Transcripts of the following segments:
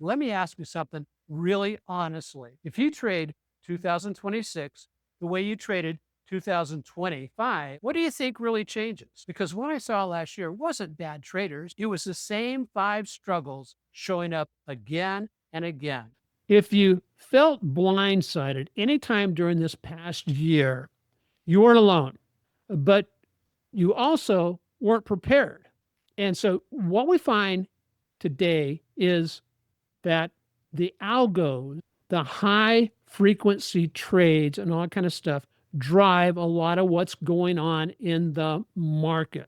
Let me ask you something really honestly. If you trade 2026 the way you traded 2025, what do you think really changes? Because what I saw last year wasn't bad traders. It was the same five struggles showing up again and again. If you felt blindsided anytime during this past year, you weren't alone, but you also weren't prepared. And so what we find today is that the algos, the high frequency trades and all that kind of stuff drive a lot of what's going on in the market.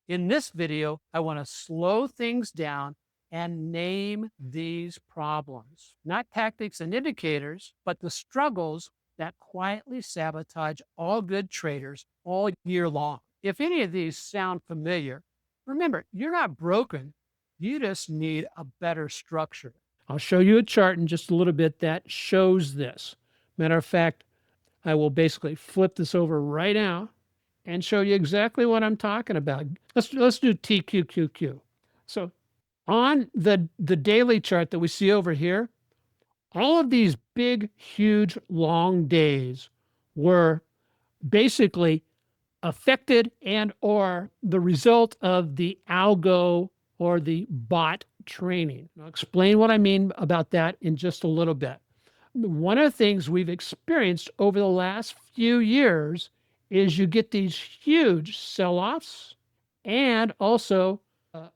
In this video, I want to slow things down and name these problems, not tactics and indicators, but the struggles that quietly sabotage all good traders all year long. If any of these sound familiar, remember, you're not broken. You just need a better structure. I'll show you a chart in just a little bit that shows this. Matter of fact, I will basically flip this over right now and show you exactly what I'm talking about. Let's do TQQQ. So on the daily chart that we see over here, all of these big, huge, long days were basically affected and or the result of the algo or the bot training. I'll explain what I mean about that in just a little bit. One of the things we've experienced over the last few years is you get these huge sell-offs and also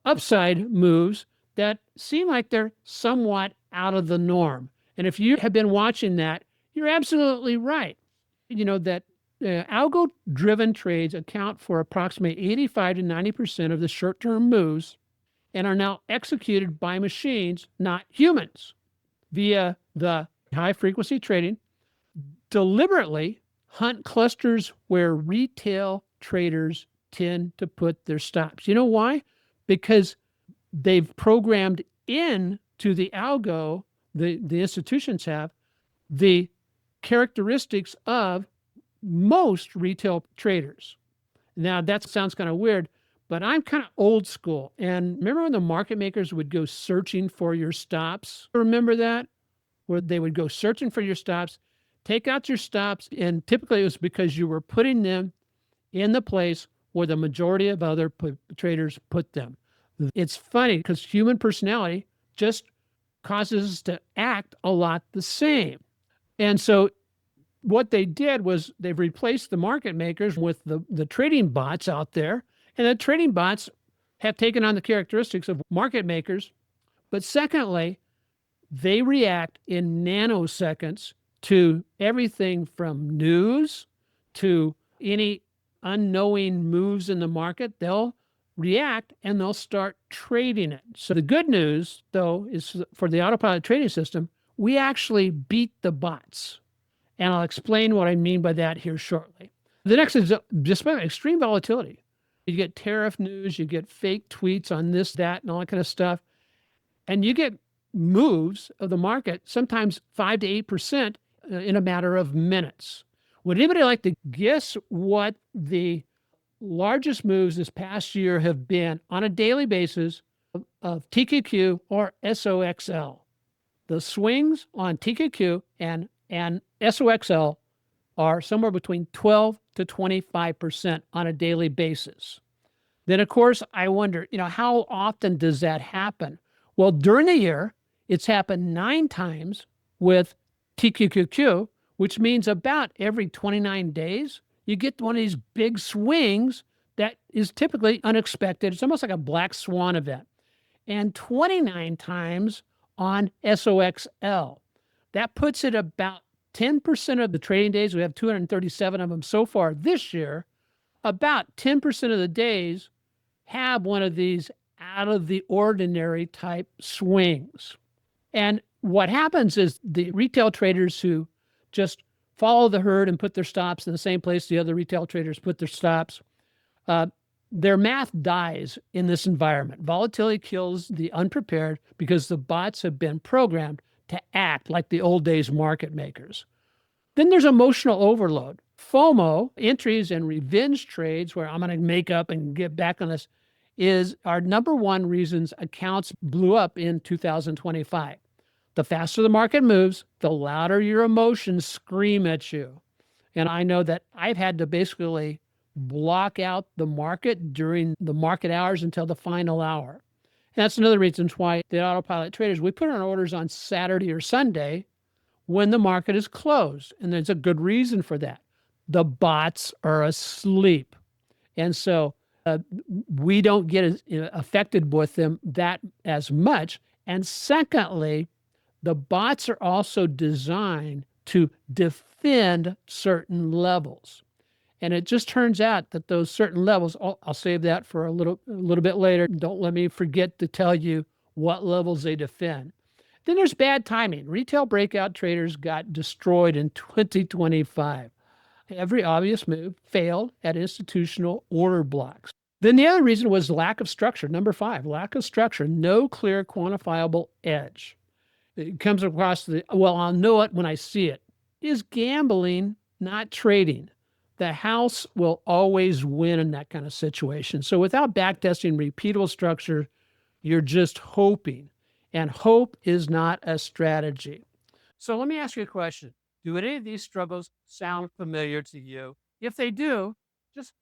upside moves that seem like they're somewhat out of the norm. And if you have been watching that, you're absolutely right. You know that algo-driven trades account for approximately 85 to 90% of the short-term moves and are now executed by machines, not humans, via the high-frequency trading, deliberately hunt clusters where retail traders tend to put their stops. You know why? Because they've programmed into the algo, the institutions have, the characteristics of most retail traders. Now, that sounds kind of weird, but I'm kind of old school. And remember when the market makers would go searching for your stops? Remember that? Where they would go searching for your stops, take out your stops, and typically it was because you were putting them in the place where the majority of other traders put them. It's funny because human personality just causes us to act a lot the same. And so what they did was they've replaced the market makers with the trading bots out there. And the trading bots have taken on the characteristics of market makers. But secondly, they react in nanoseconds to everything from news to any unknowing moves in the market. They'll react and they'll start trading it. So the good news, though, is for the AutoPilot trading system, we actually beat the bots. And I'll explain what I mean by that here shortly. The next is despite extreme volatility. You get tariff news, you get fake tweets on this, that, and all that kind of stuff. And you get moves of the market, sometimes 5 to 8% in a matter of minutes. Would anybody like to guess what the largest moves this past year have been on a daily basis of TQQ or SOXL? The swings on TQQ and SOXL are somewhere between 12 to 25% on a daily basis. Then, of course, I wonder, how often does that happen? Well, during the year, it's happened 9 times with TQQQ, which means about every 29 days, you get one of these big swings that is typically unexpected. It's almost like a black swan event. And 29 times on SOXL. That puts it about 10% of the trading days. We have 237 of them so far this year. About 10% of the days have one of these out of the ordinary type swings. And what happens is the retail traders who just follow the herd and put their stops in the same place the other retail traders put their stops, their math dies in this environment. Volatility kills the unprepared because the bots have been programmed to act like the old days market makers. Then there's emotional overload. FOMO, entries and revenge trades, where I'm going to make up and get back on this, is our number one reasons accounts blew up in 2025. The faster the market moves, the louder your emotions scream at you. And I know that I've had to basically block out the market during the market hours until the final hour. And that's another reason why the AutoPilot traders, we put our orders on Saturday or Sunday when the market is closed. And there's a good reason for that. The bots are asleep. And so we don't get affected with them that as much. And secondly, the bots are also designed to defend certain levels. And it just turns out that those certain levels, I'll save that for a little bit later. Don't let me forget to tell you what levels they defend. Then there's bad timing. Retail breakout traders got destroyed in 2025. Every obvious move failed at institutional order blocks. Then the other reason was lack of structure. Number 5, lack of structure, no clear quantifiable edge. It comes across I'll know it when I see it. Is gambling, not trading. The house will always win in that kind of situation. So without backtesting repeatable structure, you're just hoping. And hope is not a strategy. So let me ask you a question. Do any of these struggles sound familiar to you? If they do, just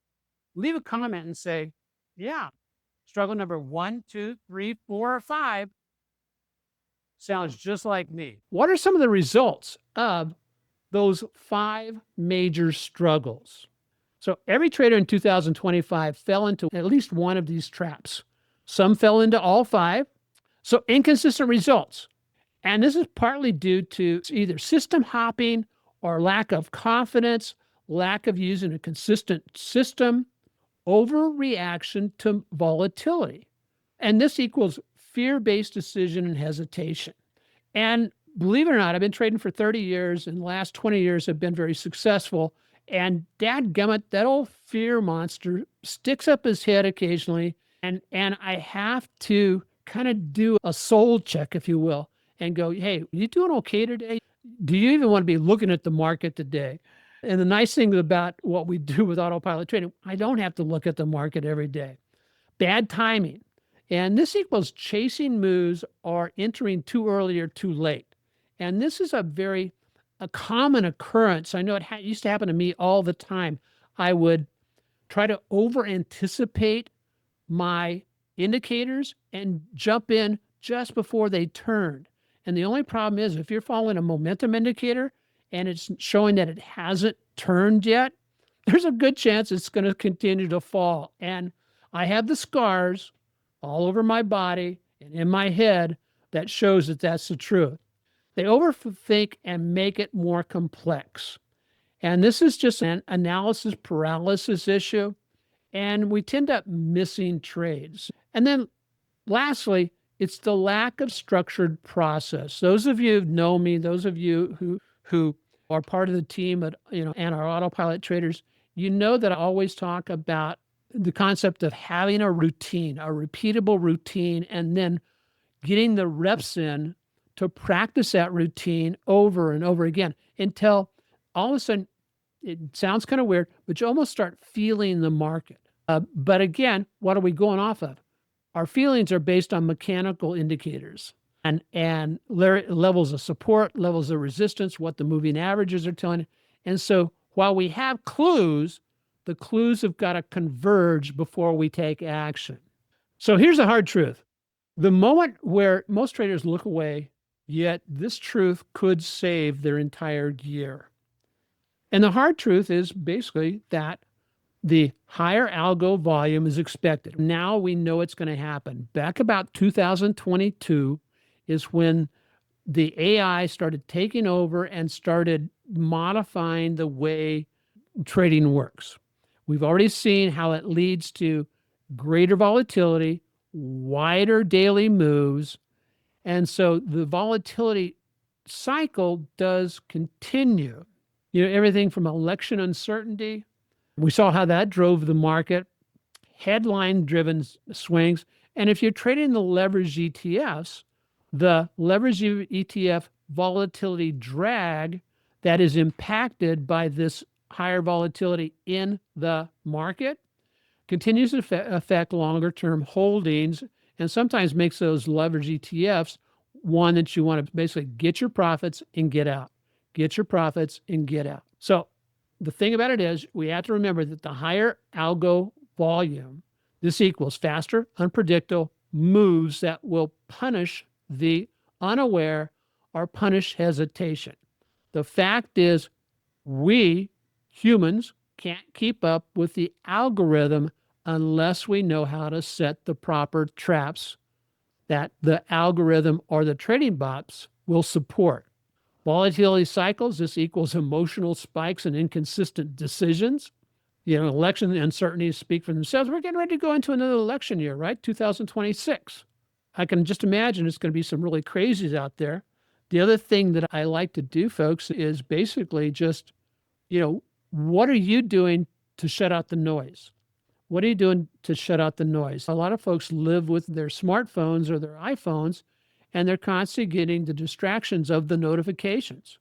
leave a comment and say, yeah, struggle number 1, 2, 3, 4, or 5 sounds just like me. What are some of the results of those 5 major struggles? So every trader in 2025 fell into at least one of these traps. Some fell into all 5. So inconsistent results. And this is partly due to either system hopping or lack of confidence, lack of using a consistent system, overreaction to volatility. And this equals fear-based decision and hesitation. And believe it or not, I've been trading for 30 years, and the last 20 years have been very successful. And dadgummit, that old fear monster sticks up his head occasionally, and I have to kind of do a soul check, if you will, and go, hey, you doing okay today? Do you even want to be looking at the market today? And the nice thing about what we do with AutoPilot trading, I don't have to look at the market every day. Bad timing. And this equals chasing moves or entering too early or too late. And this is a common occurrence. I know it used to happen to me all the time. I would try to over-anticipate my indicators and jump in just before they turned. And the only problem is if you're following a momentum indicator and it's showing that it hasn't turned yet, there's a good chance it's going to continue to fall. And I have the scars all over my body and in my head that shows that that's the truth. They overthink and make it more complex. And this is just an analysis paralysis issue. And we tend up missing trades. And then lastly, it's the lack of structured process. Those of you who know me, those of you who are part of the team and our AutoPilot traders, you know that I always talk about the concept of having a routine, a repeatable routine, and then getting the reps in to practice that routine over and over again until all of a sudden, it sounds kind of weird, but you almost start feeling the market. But again, what are we going off of? Our feelings are based on mechanical indicators and levels of support, levels of resistance, what the moving averages are telling you. And so while we have clues, the clues have got to converge before we take action. So here's the hard truth. The moment where most traders look away, yet this truth could save their entire year. And the hard truth is basically that the higher algo volume is expected. Now we know it's going to happen. Back about 2022 is when the AI started taking over and started modifying the way trading works. We've already seen how it leads to greater volatility, wider daily moves. And so the volatility cycle does continue. Everything from election uncertainty. We saw how that drove the market, headline-driven swings. And if you're trading the leverage ETFs, the leverage ETF volatility drag that is impacted by this higher volatility in the market, continues to affect longer-term holdings and sometimes makes those leverage ETFs one that you want to basically get your profits and get out. Get your profits and get out. So the thing about it is we have to remember that the higher algo volume, this equals faster, unpredictable moves that will punish the unaware or punish hesitation. The fact is we humans can't keep up with the algorithm unless we know how to set the proper traps that the algorithm or the trading bots will support. Volatility cycles, this equals emotional spikes and inconsistent decisions. Election uncertainties speak for themselves. We're getting ready to go into another election year, right? 2026. I can just imagine it's going to be some really crazies out there. The other thing that I like to do, folks, is basically just, what are you doing to shut out the noise? What are you doing to shut out the noise? A lot of folks live with their smartphones or their iPhones, and they're constantly getting the distractions of the notifications.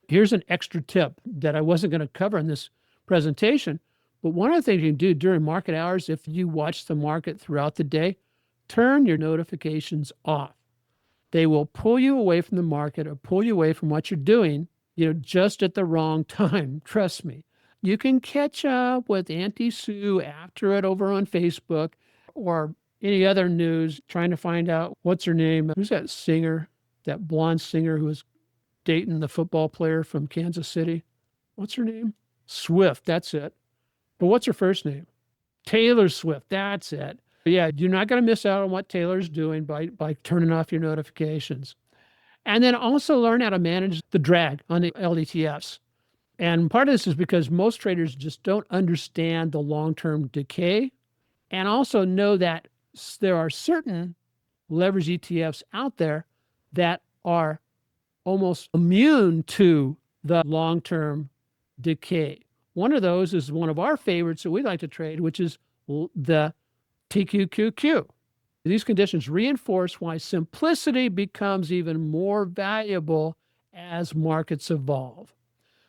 Here's an extra tip that I wasn't going to cover in this presentation, but one of the things you can do during market hours, if you watch the market throughout the day, turn your notifications off. They will pull you away from the market or pull you away from what you're doing, just at the wrong time. Trust me. You can catch up with Auntie Sue after it over on Facebook or any other news, trying to find out what's her name. Who's that singer, that blonde singer who was dating the football player from Kansas City? What's her name? Swift, that's it. But what's her first name? Taylor Swift, that's it. Yeah, you're not going to miss out on what Taylor's doing by turning off your notifications. And then also learn how to manage the drag on the LETFs. And part of this is because most traders just don't understand the long-term decay and also know that there are certain leverage ETFs out there that are almost immune to the long-term decay. One of those is one of our favorites that we like to trade, which is the TQQQ. These conditions reinforce why simplicity becomes even more valuable as markets evolve.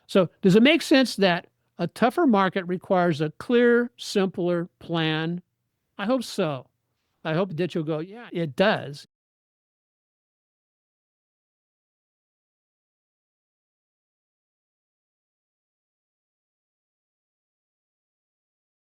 So does it make sense that a tougher market requires a clear, simpler plan? I hope so. I hope that you'll go, yeah, it does.